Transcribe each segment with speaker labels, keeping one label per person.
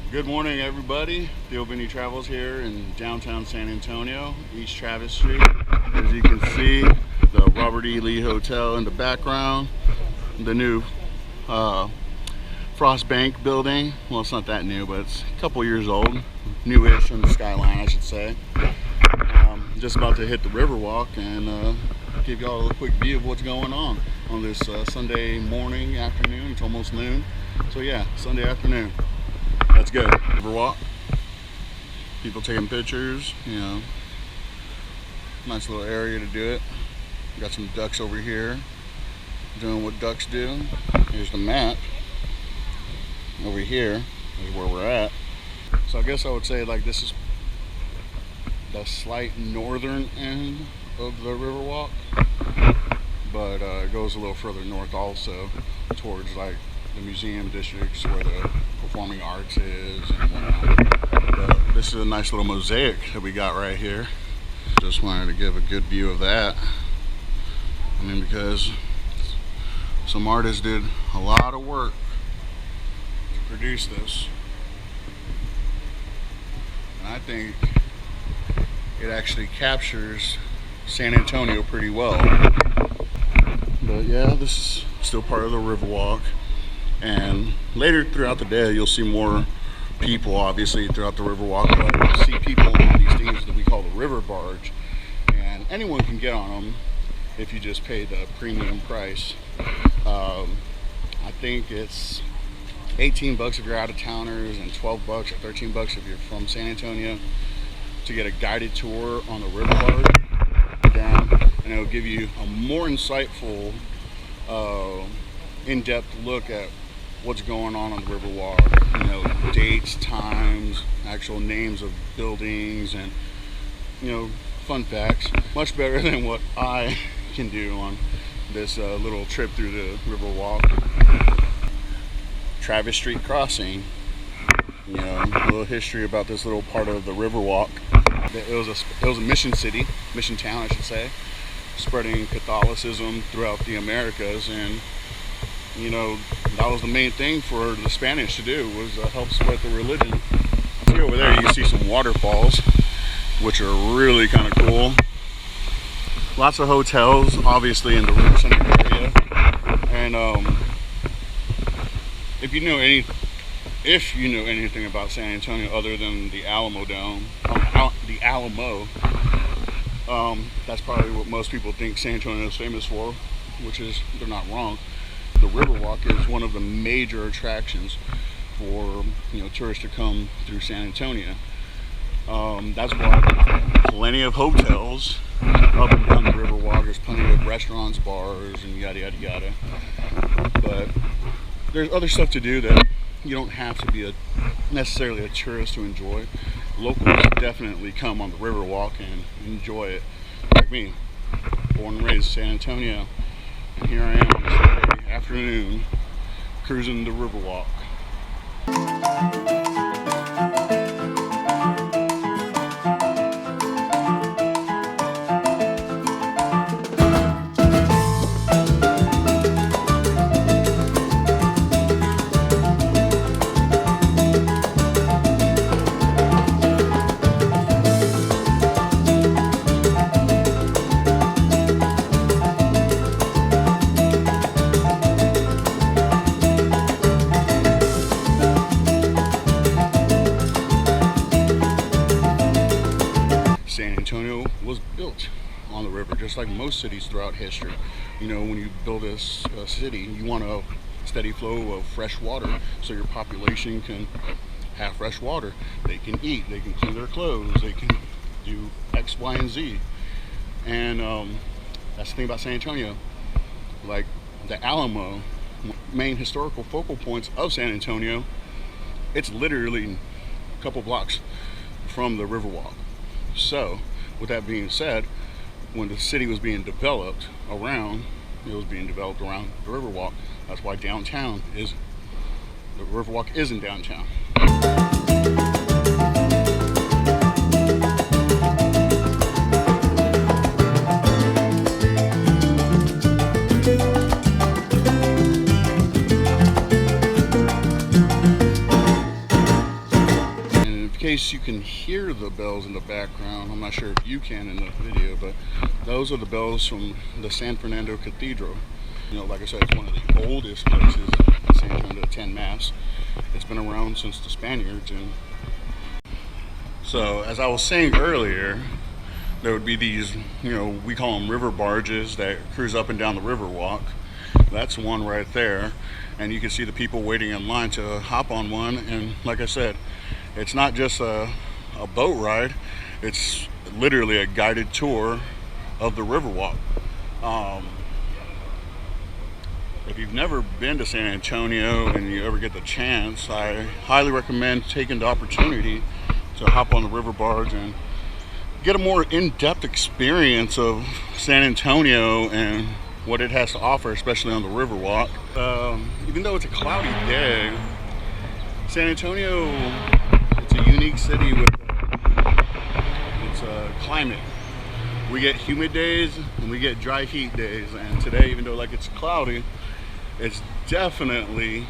Speaker 1: Good morning, everybody. Theo Vinny Travels here in downtown San Antonio, East Travis Street. As you can see, the Robert E. Lee Hotel in the background, the new Frost Bank building. Well, it's not that new, but it's a couple years old. Newish in the skyline, I should say. Just about to hit the Riverwalk and give y'all a quick view of what's going on this Sunday morning, afternoon. It's almost noon. So yeah, Sunday afternoon. Let's go. Riverwalk. People taking pictures, you know. Nice little area to do it. Got some ducks over here doing what ducks do. Here's the map. Over here is where we're at. So I guess I would say like this is the slight northern end of the Riverwalk, but it goes a little further north also towards like the museum districts where the performing arts is and whatnot. But this is a nice little mosaic that we got right here. Just wanted to give a good view of that. I mean, because some artists did a lot of work to produce this. And I think it actually captures San Antonio pretty well. But yeah, this is still part of the Riverwalk. And later throughout the day, you'll see more people, obviously, throughout the Riverwalk. But you'll see people on these things that we call the river barge. And anyone can get on them if you just pay the premium price. I think it's 18 bucks if you're out of towners and 12 bucks or 13 bucks if you're from San Antonio to get a guided tour on the river barge down, and it'll give you a more insightful, in-depth look at what's going on the Riverwalk. You know, dates, times, actual names of buildings, and you know, fun facts. Much better than what I can do on this little trip through the Riverwalk. Travis Street crossing. You know, a little history about this little part of the Riverwalk. It was a mission city, mission town, I should say, spreading Catholicism throughout the Americas, and you know, that was the main thing for the Spanish to do, was help spread the religion. See over there, you can see some waterfalls, which are really kind of cool. Lots of hotels, obviously, in the River Center area, and if you know anything about San Antonio other than the Alamo Dome, the Alamo, that's probably what most people think San Antonio is famous for, which is, they're not wrong. The Riverwalk is one of the major attractions for, you know, tourists to come through San Antonio. That's why there's plenty of hotels up and down the Riverwalk. There's plenty of restaurants, bars, and yada yada yada. But there's other stuff to do that you don't have to be necessarily a tourist to enjoy. Locals definitely come on the Riverwalk and enjoy it. Like me, born and raised in San Antonio, and here I am on Sunday afternoon cruising the Riverwalk. San Antonio was built on the river, just like most cities throughout history. You know, when you build a city, you want a steady flow of fresh water so your population can have fresh water. They can eat, they can clean their clothes, they can do X, Y, and Z. And that's the thing about San Antonio. Like the Alamo, main historical focal points of San Antonio, it's literally a couple blocks from the Riverwalk. So, with that being said, when the city was being developed around, it was being developed around the Riverwalk. That's why the Riverwalk is in downtown. case you can hear the bells in the background, I'm not sure if you can in the video, but those are the bells from the San Fernando Cathedral. You know, like I said, it's one of the oldest places in San Antonio to attend Mass. It's been around since the Spaniards. And so, as I was saying earlier, there would be these, you know, we call them river barges that cruise up and down the river walk. That's one right there. And you can see the people waiting in line to hop on one. And like I said, it's not just a boat ride. It's literally a guided tour of the Riverwalk. If you've never been to San Antonio and you ever get the chance, I highly recommend taking the opportunity to hop on the river barge and get a more in-depth experience of San Antonio and what it has to offer, especially on the Riverwalk. Even though it's a cloudy day, San Antonio, it's a unique city with its climate. We get humid days and we get dry heat days, and today, even though like it's cloudy, it's definitely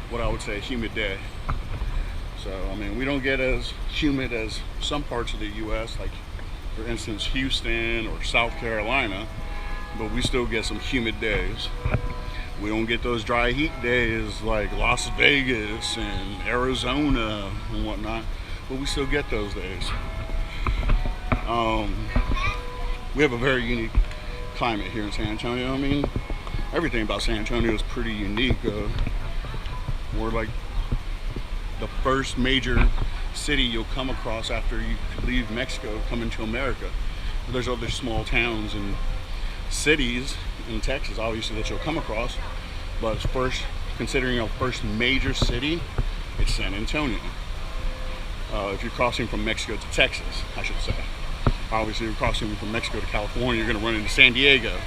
Speaker 1: what I would say a humid day. So I mean, we don't get as humid as some parts of the US, like for instance Houston or South Carolina, but we still get some humid days. We don't get those dry heat days like Las Vegas and Arizona and whatnot, but we still get those days. We have a very unique climate here in San Antonio. I mean, everything about San Antonio is pretty unique. We're like the first major city you'll come across after you leave Mexico, coming to America. There's other small towns and cities in Texas, obviously, that you'll come across, but first, considering a first major city, it's San Antonio. If you're crossing from Mexico to Texas, I should say. Obviously, if you're crossing from Mexico to California, you're going to run into San Diego.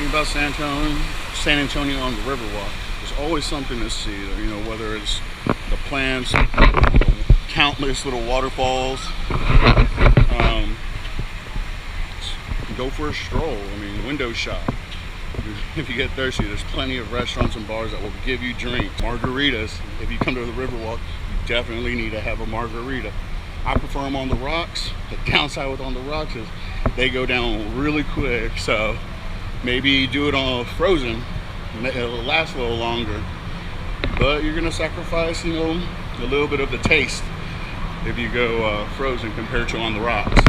Speaker 1: About San Antonio on the Riverwalk, there's always something to see. You know, whether it's the plants, countless little waterfalls. Go for a stroll. I mean, window shop. If you get thirsty, there's plenty of restaurants and bars that will give you drinks. Margaritas. If you come to the Riverwalk, you definitely need to have a margarita. I prefer them on the rocks. The downside with on the rocks is they go down really quick. So maybe do it on frozen, it'll last a little longer, but you're gonna sacrifice, you know, a little bit of the taste if you go frozen compared to on the rocks.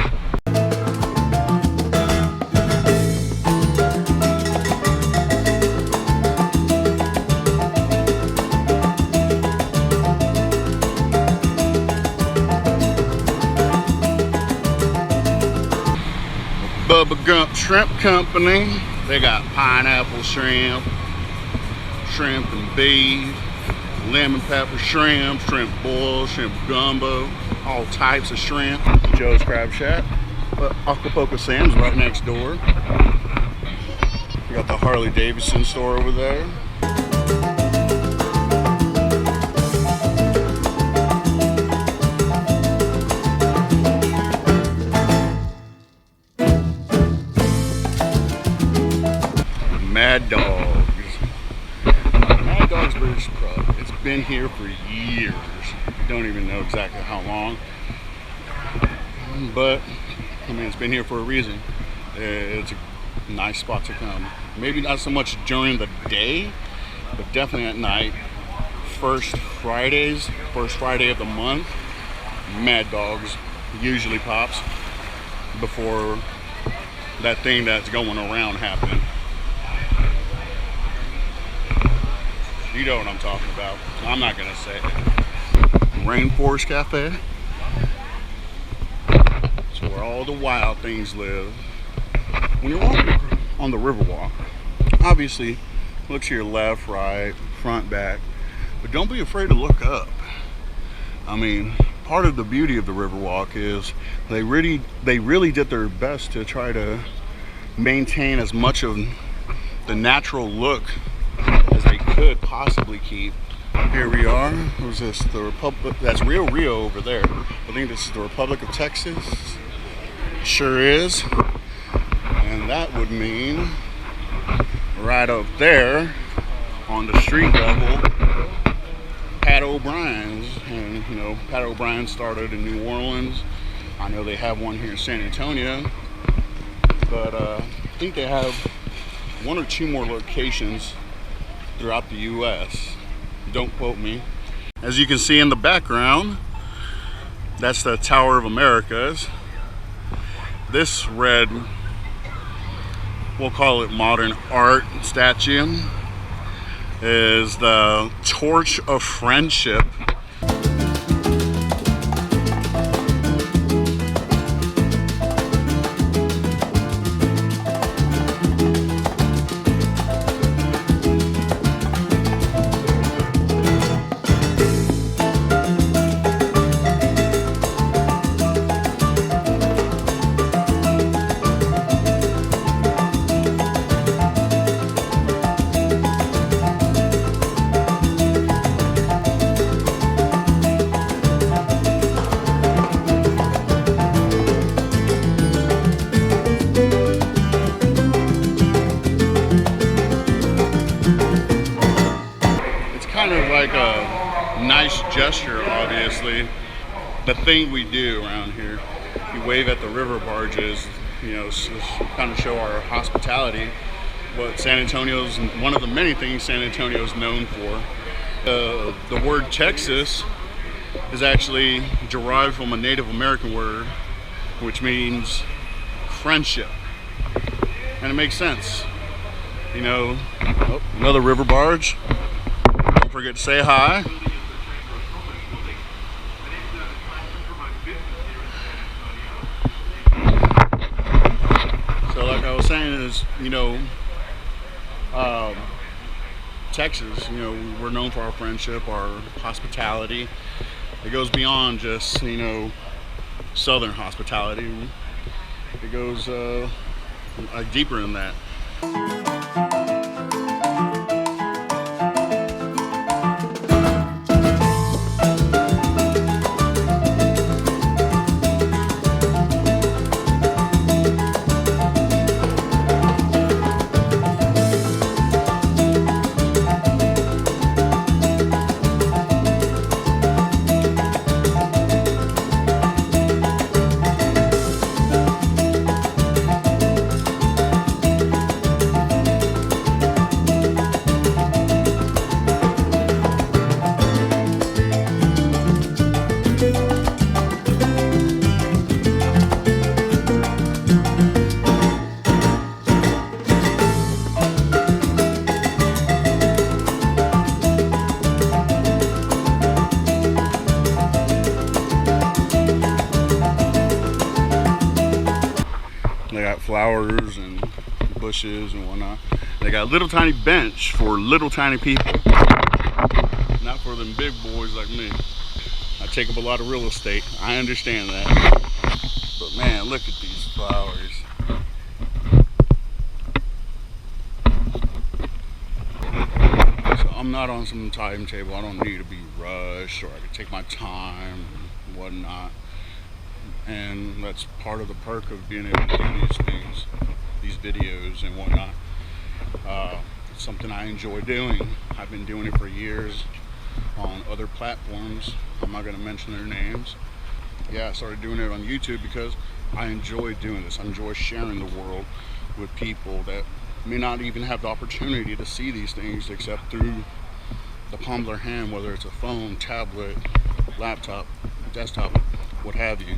Speaker 1: Bubba Gump Shrimp Company. They got pineapple shrimp, shrimp and beef, lemon pepper shrimp, shrimp boil, shrimp gumbo, all types of shrimp. Joe's Crab Shack. Acapulco Sam's right next door. You got the Harley Davidson store over there. Mad Dogs. Mad Dogs British Pub. It's been here for years. Don't even know exactly how long. But, I mean, it's been here for a reason. It's a nice spot to come. Maybe not so much during the day, but definitely at night. First Friday of the month, Mad Dogs usually pops before that thing that's going around happening. You know what I'm talking about. I'm not gonna say it. Rainforest Cafe. It's where all the wild things live. When you're walking on the Riverwalk, obviously look to your left, right, front, back, but don't be afraid to look up. I mean, part of the beauty of the Riverwalk is they really did their best to try to maintain as much of the natural look as they could possibly keep. Here we are. What is this? The Republic. That's Rio over there. I think this is the Republic of Texas. Sure is. And that would mean right up there on the street level, Pat O'Brien's. And you know, Pat O'Brien started in New Orleans. I know they have one here in San Antonio, but I think they have one or two more locations throughout the U.S. Don't quote me. As you can see in the background, that's the Tower of Americas. This red, we'll call it modern art statue, is the Torch of Friendship. Kind of like a nice gesture, obviously. The thing we do around here, you wave at the river barges, you know, kind of show our hospitality. What San Antonio's, one of the many things San Antonio is known for. The word Texas is actually derived from a Native American word, which means friendship. And it makes sense. You know, oh, another river barge. Don't forget to say hi. So like I was saying is, you know, Texas, you know, we're known for our friendship, our hospitality. It goes beyond just, you know, southern hospitality. It goes deeper than that. They got flowers and bushes and whatnot. They got a little tiny bench for little tiny people, not for them big boys like me. I take up a lot of real estate. I understand that. But man, look at these flowers. So I'm not on some timetable. I don't need to be rushed, or I can take my time and whatnot. And that's part of the perk of being able to do these things, these videos and whatnot. It's something I enjoy doing. I've been doing it for years on other platforms. I'm not going to mention their names. Yeah, I started doing it on YouTube because I enjoy doing this. I enjoy sharing the world with people that may not even have the opportunity to see these things except through the palm of their hand, whether it's a phone, tablet, laptop, desktop, what have you.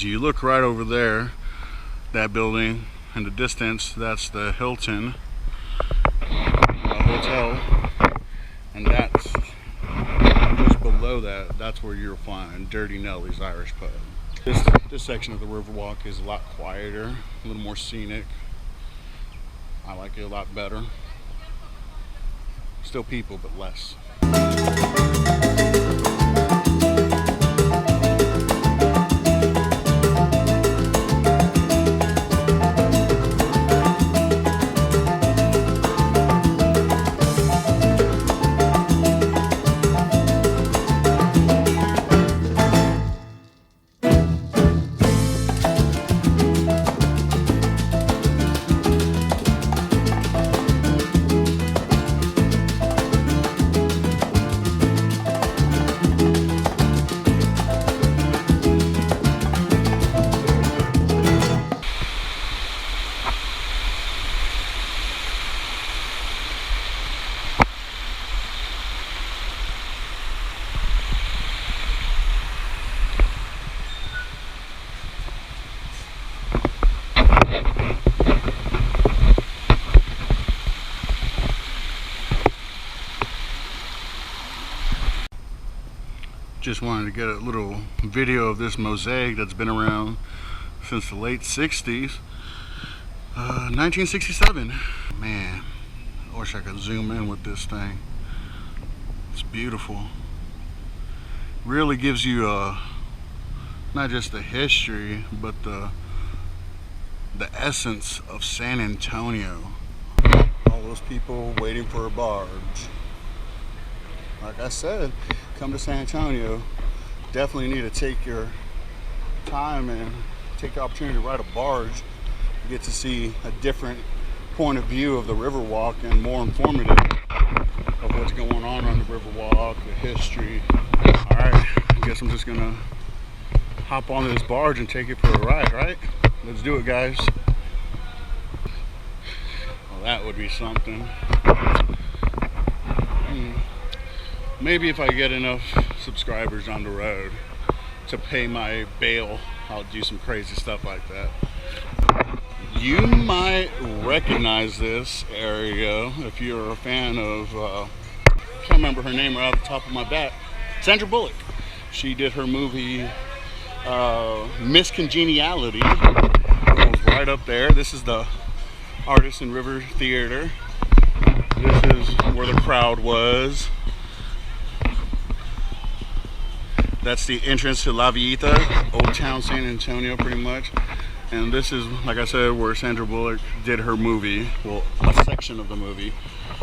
Speaker 1: is you look right over there, that building in the distance, that's the Hilton hotel, and that's just below that, that's where you'll find Dirty Nellie's Irish Pub. This section of the Riverwalk is a lot quieter, a little more scenic. I like it a lot better. Still people, but less. Just wanted to get a little video of this mosaic that's been around since the late 60s. 1967. Man, I wish I could zoom in with this thing. It's beautiful. Really gives you not just the history, but the essence of San Antonio. All those people waiting for a barge. Like I said, come to San Antonio, definitely need to take your time and take the opportunity to ride a barge. You get to see a different point of view of the Riverwalk and more informative of what's going on the Riverwalk, the history. All right, I guess I'm just gonna hop on this barge and take it for a ride, right? Let's do it, guys. Well, that would be something. Maybe if I get enough subscribers on the road to pay my bail, I'll do some crazy stuff like that. You might recognize this area if you're a fan of, I can't remember her name right off the top of my bat, Sandra Bullock. She did her movie Miss Congeniality. It was right up there. This is the Artists and River Theater. This is where the crowd was. That's the entrance to La Villita, Old Town San Antonio, pretty much. And this is, like I said, where Sandra Bullock did her movie. Well, a section of the movie.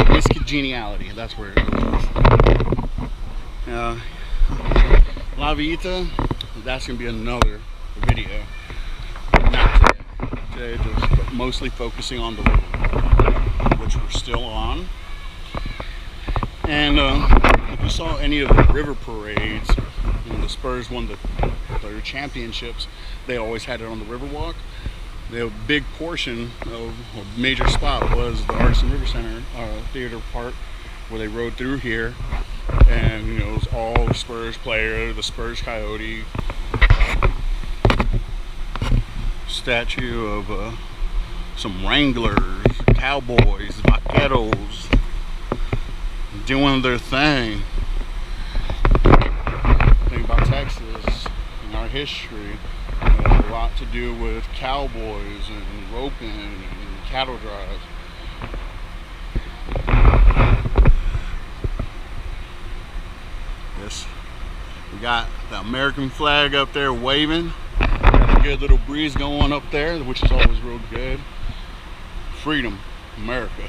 Speaker 1: Miss Congeniality, that's where it was. La Villita, that's going to be another video. Not today. Today, just mostly focusing on the river, which we're still on. And if you saw any of the river parades, when the Spurs won their championships, they always had it on the Riverwalk. The big portion of a major spot was the Artists and River Center theater part, where they rode through here, and you know, it was all the Spurs player, the Spurs Coyote, statue of some Wranglers, Cowboys, Vaqueros, doing their thing. About Texas and our history has a lot to do with cowboys and roping and cattle drives. Yes, we got the American flag up there waving. Got a good little breeze going up there, which is always real good. Freedom, America.